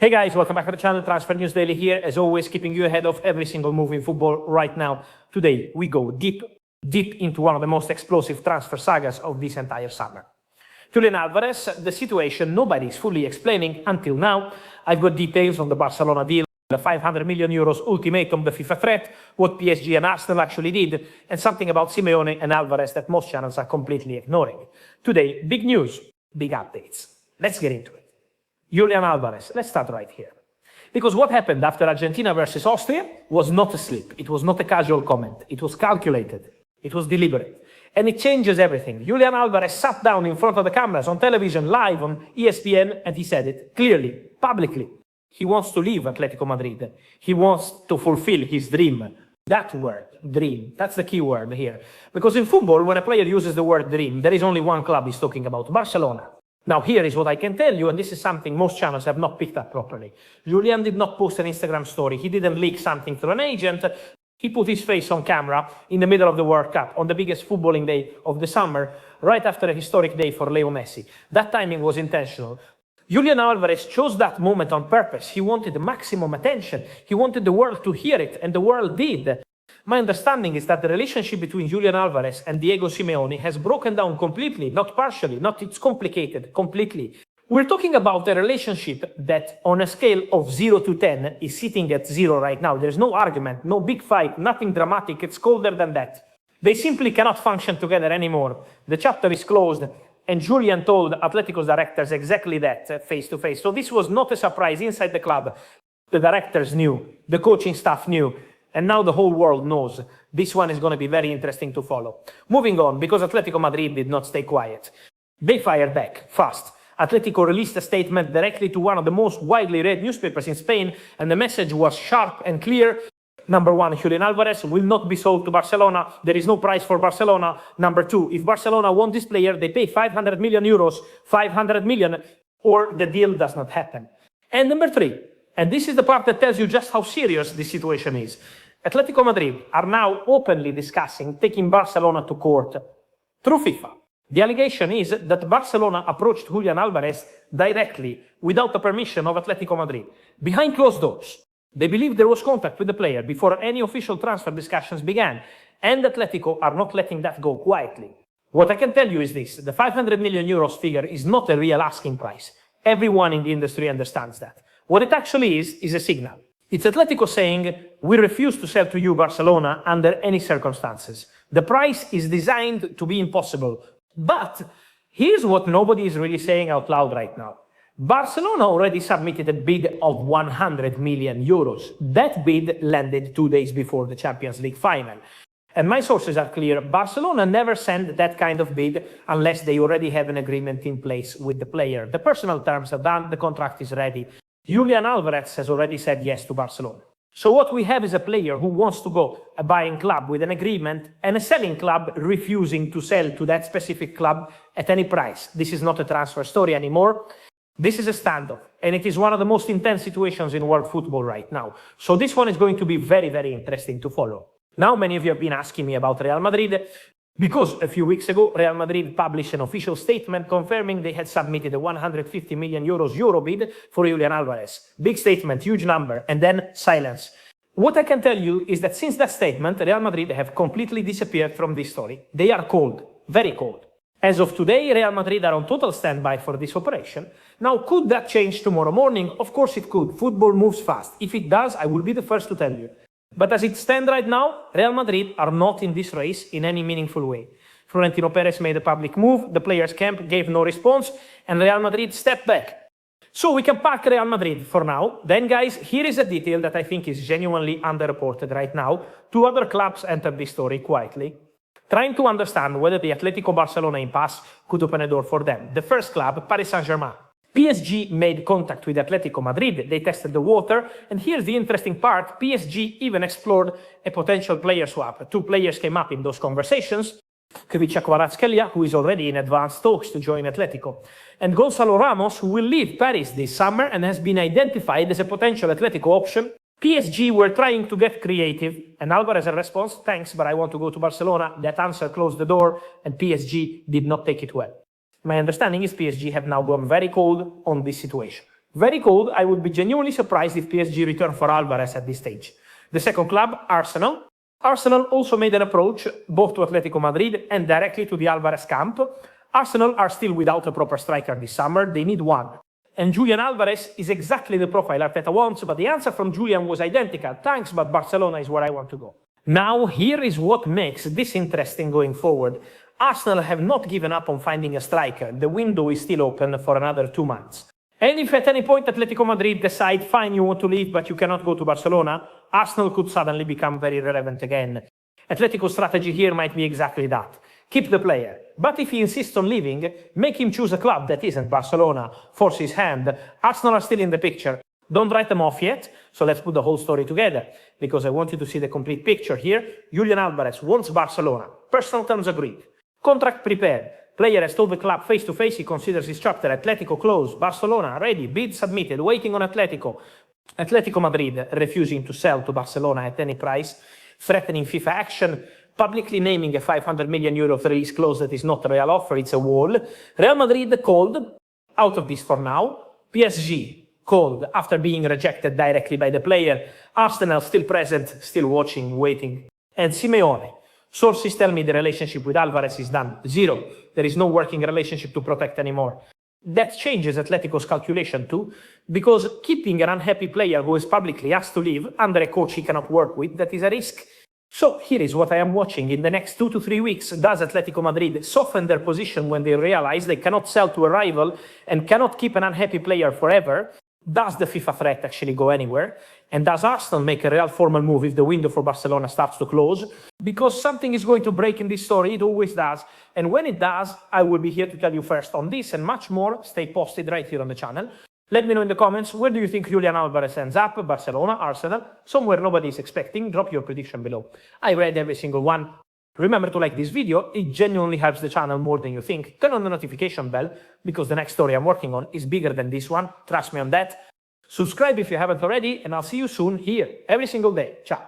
Hey guys, welcome back to the channel. Transfer News Daily here, as always, keeping you ahead of every single move in football right now. Today, we go deep into one of the most explosive transfer sagas of this entire summer. Julian Álvarez, the situation nobody is fully explaining until now. I've got details on the Barcelona deal, the 500 million euros ultimatum, the FIFA threat, what PSG and Arsenal actually did, and something about Simeone and Álvarez that most channels are completely ignoring. Today, big news, big updates. Let's get into it. Julian Álvarez, let's start right here. Because what happened after Argentina versus Austria was not a slip. It was not a casual comment. It was calculated. It was deliberate. And it changes everything. Julian Álvarez sat down in front of the cameras on television, live on ESPN, and he said it clearly, publicly. He wants to leave Atlético Madrid. He wants to fulfill his dream. That word, dream, that's the key word here. Because in football, when a player uses the word dream, there is only one club he's talking about, Barcelona. Now, here is what I can tell you, and this is something most channels have not picked up properly. Julian did not post an Instagram story. He didn't leak something to an agent. He put his face on camera in the middle of the World Cup, on the biggest footballing day of the summer, right after a historic day for Leo Messi. That timing was intentional. Julian Álvarez chose that moment on purpose. He wanted the maximum attention. He wanted the world to hear it, and the world did. My understanding is that the relationship between Julian Álvarez and Diego Simeone has broken down completely, not partially, it's complicated, completely. We're talking about a relationship that on a scale of 0 to 10 is sitting at 0 right now. There's no argument, no big fight, nothing dramatic. It's colder than that. They simply cannot function together anymore. The chapter is closed, and Julian told Atletico's directors exactly that face to face. So this was not a surprise inside the club. The directors knew, the coaching staff knew. And now the whole world knows. This one is going to be very interesting to follow. Moving on, because Atlético Madrid did not stay quiet. They fired back, fast. Atletico released a statement directly to one of the most widely read newspapers in Spain, and the message was sharp and clear. Number one, Julian Álvarez will not be sold to Barcelona. There is no price for Barcelona. Number two, if Barcelona want this player, they pay 500 million euros, 500 million, or the deal does not happen. And number three, and this is the part that tells you just how serious this situation is. Atlético Madrid are now openly discussing taking Barcelona to court through FIFA. The allegation is that Barcelona approached Julian Álvarez directly without the permission of Atlético Madrid, behind closed doors. They believe there was contact with the player before any official transfer discussions began, and Atlético are not letting that go quietly. What I can tell you is this: the 500 million euros figure is not a real asking price. Everyone in the industry understands that. What it actually is a signal. It's Atletico saying, we refuse to sell to you, Barcelona, under any circumstances. The price is designed to be impossible. But here's what nobody is really saying out loud right now. Barcelona already submitted a bid of 100 million euros. That bid landed 2 days before the Champions League final. And my sources are clear. Barcelona never send that kind of bid unless they already have an agreement in place with the player. The personal terms are done, the contract is ready. Julian Álvarez has already said yes to Barcelona. So what we have is a player who wants to go a buying club with an agreement and a selling club refusing to sell to that specific club at any price. This is not a transfer story anymore. This is a standoff, and it is one of the most intense situations in world football right now. So this one is going to be very, very interesting to follow. Now, many of you have been asking me about Real Madrid, because a few weeks ago, Real Madrid published an official statement confirming they had submitted a 150 million euros Euro bid for Julian Álvarez. Big statement, huge number, and then silence. What I can tell you is that since that statement, Real Madrid have completely disappeared from this story. They are cold, very cold. As of today, Real Madrid are on total standby for this operation. Now, could that change tomorrow morning? Of course it could. Football moves fast. If it does, I will be the first to tell you. But as it stands right now, Real Madrid are not in this race in any meaningful way. Florentino Perez made a public move, the players' camp gave no response, and Real Madrid stepped back. So we can park Real Madrid for now. Then, guys, here is a detail that I think is genuinely underreported right now. Two other clubs entered this story quietly, trying to understand whether the Atlético Barcelona impasse could open a door for them. The first club, Paris Saint-Germain. PSG made contact with Atlético Madrid. They tested the water. And here's the interesting part. PSG even explored a potential player swap. Two players came up in those conversations. Kvicha Kvaratskhelia, who is already in advanced talks to join Atlético, and Gonzalo Ramos, who will leave Paris this summer and has been identified as a potential Atlético option. PSG were trying to get creative, and Álvarez response, thanks, but I want to go to Barcelona. That answer closed the door, and PSG did not take it well. My understanding is PSG have now gone very cold on this situation. Very cold. I would be genuinely surprised if PSG returned for Álvarez at this stage. The second club, Arsenal. Arsenal also made an approach both to Atlético Madrid and directly to the Álvarez camp. Arsenal are still without a proper striker this summer. They need one. And Julian Álvarez is exactly the profile Arteta wants, but the answer from Julian was identical. Thanks, but Barcelona is where I want to go. Now, here is what makes this interesting going forward. Arsenal have not given up on finding a striker. The window is still open for another 2 months. And if at any point Atlético Madrid decide, fine, you want to leave, but you cannot go to Barcelona, Arsenal could suddenly become very relevant again. Atletico's strategy here might be exactly that. Keep the player. But if he insists on leaving, make him choose a club that isn't Barcelona. Force his hand. Arsenal are still in the picture. Don't write them off yet, so let's put the whole story together, because I want you to see the complete picture here. Julian Álvarez wants Barcelona. Personal terms agreed. Contract prepared. Player has told the club face-to-face he considers his chapter. Atletico closed. Barcelona ready. Bid submitted. Waiting on Atletico. Atletico Madrid refusing to sell to Barcelona at any price. Threatening FIFA action. Publicly naming a 500 million euro release clause that is not a real offer, it's a wall. Real Madrid called, out of this for now. PSG called after being rejected directly by the player. Arsenal still present, still watching, waiting. And Simeone. Sources tell me the relationship with Álvarez is done. Zero. There is no working relationship to protect anymore. That changes Atletico's calculation too, because keeping an unhappy player who is publicly asked to leave under a coach he cannot work with, that is a risk. So here is what I am watching. In the next 2 to 3 weeks, does Atletico Madrid soften their position when they realize they cannot sell to a rival and cannot keep an unhappy player forever? Does the FIFA threat actually go anywhere? And does Arsenal make a real formal move if the window for Barcelona starts to close? Because something is going to break in this story, it always does. And when it does, I will be here to tell you first on this and much more. Stay posted right here on the channel. Let me know in the comments, where do you think Julian Álvarez ends up? Barcelona, Arsenal, somewhere nobody is expecting. Drop your prediction below. I read every single one. Remember to like this video, it genuinely helps the channel more than you think. Turn on the notification bell, because the next story I'm working on is bigger than this one. Trust me on that. Subscribe if you haven't already, and I'll see you soon here, every single day. Ciao.